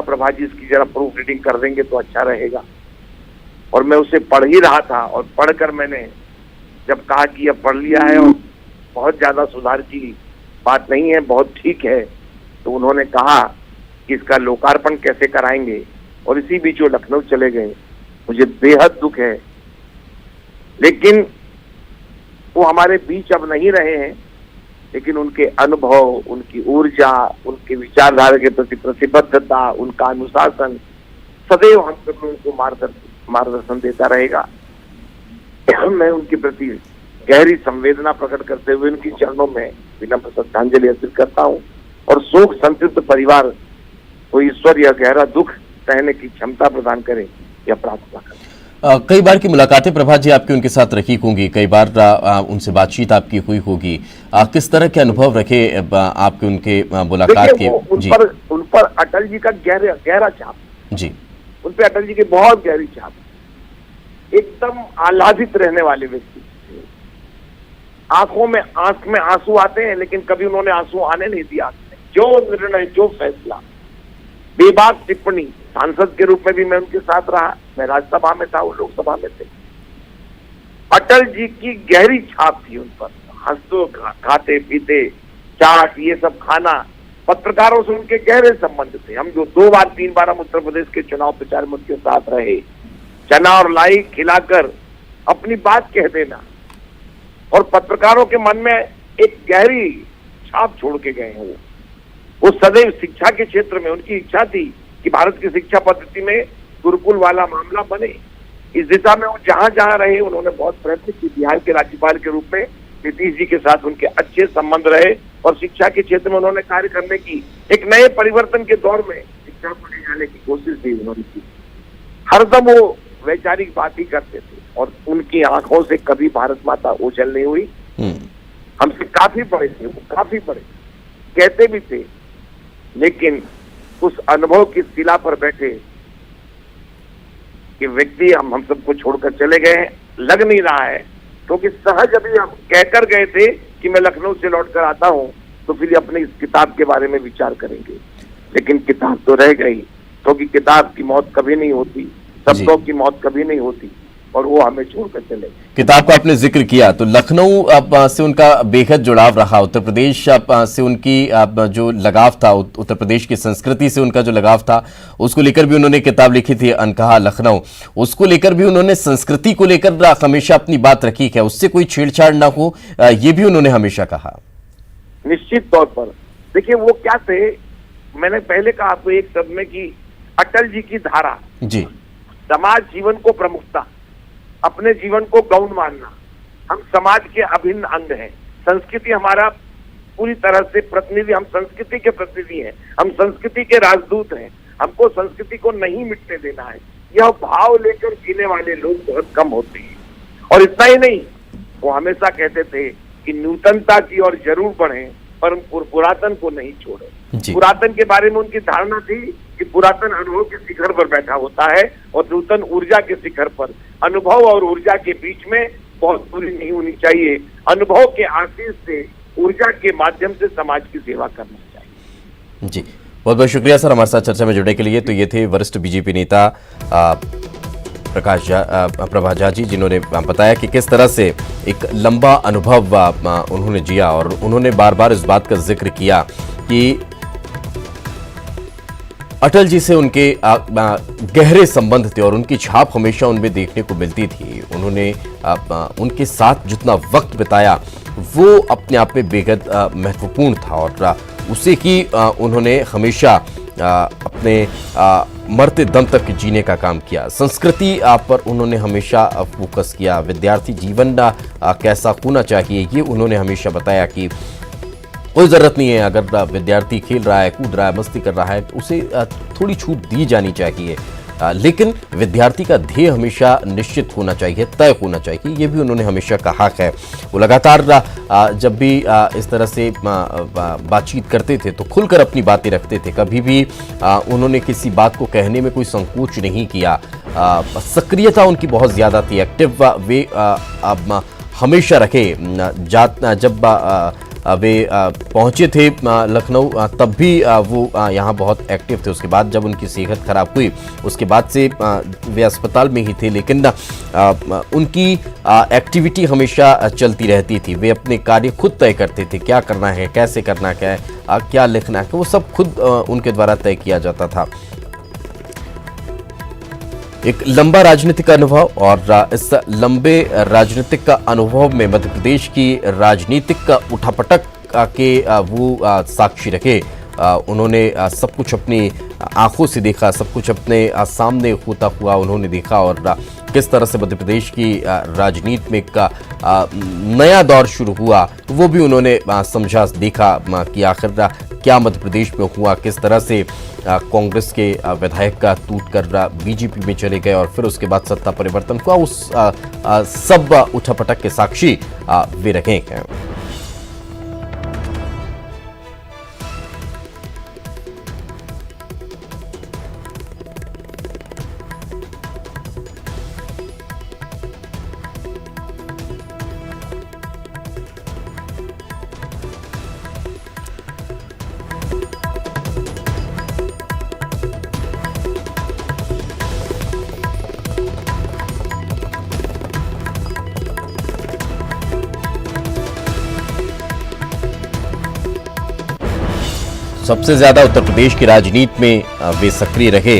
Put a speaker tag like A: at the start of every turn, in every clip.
A: प्रभा जी इसकी जरा proof reading कर देंगे तो अच्छा रहेगा। और मैं उसे पढ़ ही रहा था और पढ़कर मैंने जब कहा कि अब पढ़ लिया है और बहुत ज्यादा सुधार की बात नहीं है, बहुत ठीक है, तो उन्होंने कहा कि इसका लोकार्पण कैसे कराएंगे। और इसी बीच वो लखनऊ चले गए। मुझे बेहद दुख है, लेकिन वो हमारे बीच अब नहीं रहे हैं, लेकिन उनके अनुभव, उनकी ऊर्जा, उनके विचारधारा के प्रति प्रतिबद्धता, उनका अनुशासन सदैव हम सब लोगों को मार्गदर्शन देता रहेगा। मैं उनके प्रति गहरी संवेदना प्रकट करते हुए उनके चरणों में विनम्र श्रद्धांजलि अर्पित करता हूँ और शोक संतप्त परिवार को ईश्वर यह गहरा दुख सहने की क्षमता प्रदान करे, यह प्रार्थना करें।
B: कई बार की मुलाकातें प्रभा जी आपकी उनके साथ रखी होंगी, कई बार उनसे बातचीत आपकी हुई होगी। किस तरह के अनुभव रखे आपके उनके मुलाकात के?
A: उन पर अटल जी का गहरा छाप
B: जी,
A: उन पर अटल जी की बहुत गहरी छाप। एकदम आह्लादित रहने वाले व्यक्ति, आंख में आंसू आते हैं, लेकिन कभी उन्होंने आंसू आने नहीं दिया। जो निर्णय, जो फैसला, बेबाक टिप्पणी, सांसद के रूप में भी मैं उनके साथ रहा, मैं राज्यसभा में था, वो लोकसभा में थे। अटल जी की गहरी छाप थी उन पर। हंसते खाते पीते चाट ये सब खाना, पत्रकारों से उनके गहरे संबंध थे। हम जो 2 बार 3 बार हम उत्तर प्रदेश के चुनाव प्रचार में उनके साथ रहे। चना और लाई खिलाकर अपनी बात कह देना और पत्रकारों के मन में एक गहरी छाप छोड़ के गए हैं। वो सदैव शिक्षा के क्षेत्र में उनकी इच्छा थी कि भारत की शिक्षा पद्धति में गुरुकुल वाला मामला बने। इस दिशा में वो जहां जहां रहे उन्होंने बहुत प्रयत्न किए। बिहार के राज्यपाल के रूप में नीतीश जी के साथ उनके अच्छे संबंध रहे और शिक्षा के क्षेत्र में उन्होंने कार्य करने की, एक नए परिवर्तन के दौर में शिक्षा को ले जाने की कोशिश भी उन्होंने की। हरदम वो वैचारिक बात ही करते थे और उनकी आंखों से कभी भारत माता ओझल नहीं हुई। हमसे काफी बड़े थे वो, काफी बड़े कहते भी थे, लेकिन उस अनुभव की शिला पर बैठे कि व्यक्ति हम सबको छोड़कर चले गए, लग नहीं रहा है। क्योंकि सहज अभी हम कहकर गए थे कि मैं लखनऊ से लौटकर आता हूं तो फिर अपनी इस किताब के बारे में विचार करेंगे, लेकिन किताब तो रह गई। क्योंकि किताब की मौत कभी नहीं होती, शब्दों की मौत कभी नहीं होती, और वो हमें छोड़कर चले।
B: किताब का आपने जिक्र किया तो लखनऊ से उनका बेहद जुड़ाव रहा, उत्तर प्रदेश से उनकी जो लगाव था, उत्तर प्रदेश की संस्कृति से उनका जो लगाव था, उसको लेकर भी उन्होंने किताब लिखी थी अनकहा लखनऊ। उसको लेकर भी उन्होंने संस्कृति को लेकर हमेशा अपनी बात रखी है, उससे कोई छेड़छाड़ ना हो, ये भी उन्होंने हमेशा कहा।
A: निश्चित तौर पर देखिए वो क्या थे, मैंने पहले कहा आपको एक शब्द में कि अटल जी की धारा
B: जी, समाज
A: जीवन को प्रमुखता, अपने जीवन को गौण मानना। हम समाज के अभिन्न अंग हैं। संस्कृति हमारा पूरी तरह से प्रतिनिधि, हम संस्कृति के प्रतिनिधि हैं, हम संस्कृति के राजदूत हैं। हमको संस्कृति को नहीं मिटने देना है। यह भाव लेकर जीने वाले लोग बहुत कम होते हैं। और इतना ही नहीं, वो हमेशा कहते थे कि नूतनता की ओर जरूर बढ़ें, पर पुरातन को नहीं छोड़े। पुरातन के बारे में उनकी धारणा थी कि पुरातन अनुभव के शिखर पर बैठा होता है और नूतन ऊर्जा के शिखर पर। अनुभव और ऊर्जा के बीच में बहुत दूरी नहीं होनी चाहिए। अनुभव के आशीष से, ऊर्जा के माध्यम से समाज की सेवा करना चाहिए।
B: जी, बहुत बहुत शुक्रिया सर हमारे साथ चर्चा में जुड़ने के लिए। तो ये थे वरिष्ठ बीजेपी नेता प्रभा झा जी, जिन्होंने बताया कि किस तरह से एक लंबा अनुभव उन्होंने जिया और उन्होंने बार बार इस बात का जिक्र किया कि अटल जी से उनके गहरे संबंध थे और उनकी छाप हमेशा उनमें देखने को मिलती थी। उन्होंने उनके साथ जितना वक्त बिताया वो अपने आप में बेहद महत्वपूर्ण था और उसे ही उन्होंने हमेशा अपने मरते दम तक जीने का काम किया। संस्कृति पर उन्होंने हमेशा फोकस किया। विद्यार्थी जीवन कैसा होना चाहिए ये उन्होंने हमेशा बताया कि कोई ज़रूरत नहीं है, अगर विद्यार्थी खेल रहा है, कूद रहा है, मस्ती कर रहा है तो उसे थोड़ी छूट दी जानी चाहिए, लेकिन विद्यार्थी का ध्येय हमेशा निश्चित होना चाहिए, तय होना चाहिए, ये भी उन्होंने हमेशा कहा है। वो लगातार जब भी इस तरह से बातचीत करते थे तो खुलकर अपनी बातें रखते थे। कभी भी उन्होंने किसी बात को कहने में कोई संकोच नहीं किया। सक्रियता उनकी बहुत ज़्यादा थी, एक्टिव वे हमेशा रखे। जब वे पहुंचे थे लखनऊ, तब भी वो यहाँ बहुत एक्टिव थे। उसके बाद जब उनकी सेहत खराब हुई उसके बाद से वे अस्पताल में ही थे, लेकिन उनकी एक्टिविटी हमेशा चलती रहती थी। वे अपने कार्य खुद तय करते थे, क्या करना है, कैसे करना है, क्या लिखना है, वो सब खुद उनके द्वारा तय किया जाता था। एक लंबा राजनीतिक अनुभव, और इस लंबे राजनीतिक का अनुभव में मध्य प्रदेश की राजनीतिक उठापटक के वो साक्षी रखे। उन्होंने सब कुछ अपनी आंखों से देखा, सब कुछ अपने सामने होता हुआ उन्होंने देखा, और किस तरह से मध्य प्रदेश की राजनीति में एक नया दौर शुरू हुआ वो भी उन्होंने समझा, देखा कि आखिर क्या मध्य प्रदेश में हुआ, किस तरह से कांग्रेस के विधायक का टूटकर बीजेपी में चले गए और फिर उसके बाद सत्ता परिवर्तन हुआ। उस सब उठापटक के साक्षी वे रहे हैं। सबसे ज्यादा उत्तर प्रदेश की राजनीति में वे सक्रिय रहे।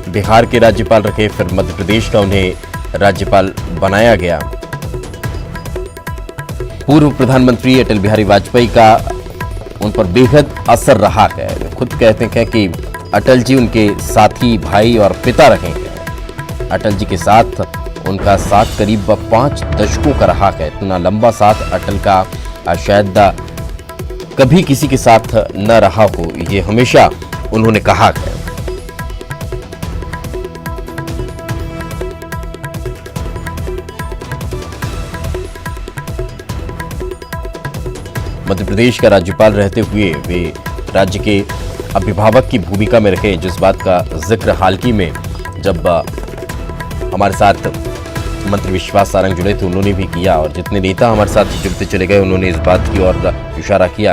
B: बिहार के राज्यपाल रहे, फिर मध्य प्रदेश का उन्हें राज्यपाल बनाया गया। पूर्व प्रधानमंत्री अटल बिहारी वाजपेयी का उन पर बेहद असर रहा है। वे खुद कहते हैं कि अटल जी उनके साथी, भाई और पिता रहे हैं। अटल जी के साथ उनका साथ करीब 5 दशकों का रहा है। इतना लंबा साथ अटल का शायद कभी किसी के साथ न रहा हो, ये हमेशा उन्होंने कहा है। मध्य प्रदेश का राज्यपाल रहते हुए वे राज्य के अभिभावक की भूमिका में रहे, जिस बात का जिक्र हाल ही में जब हमारे साथ मंत्री विश्वास सारंग जुड़े थे उन्होंने भी किया, और जितने नेता हमारे साथ जुड़ते चले गए उन्होंने इस बात की ओर इशारा किया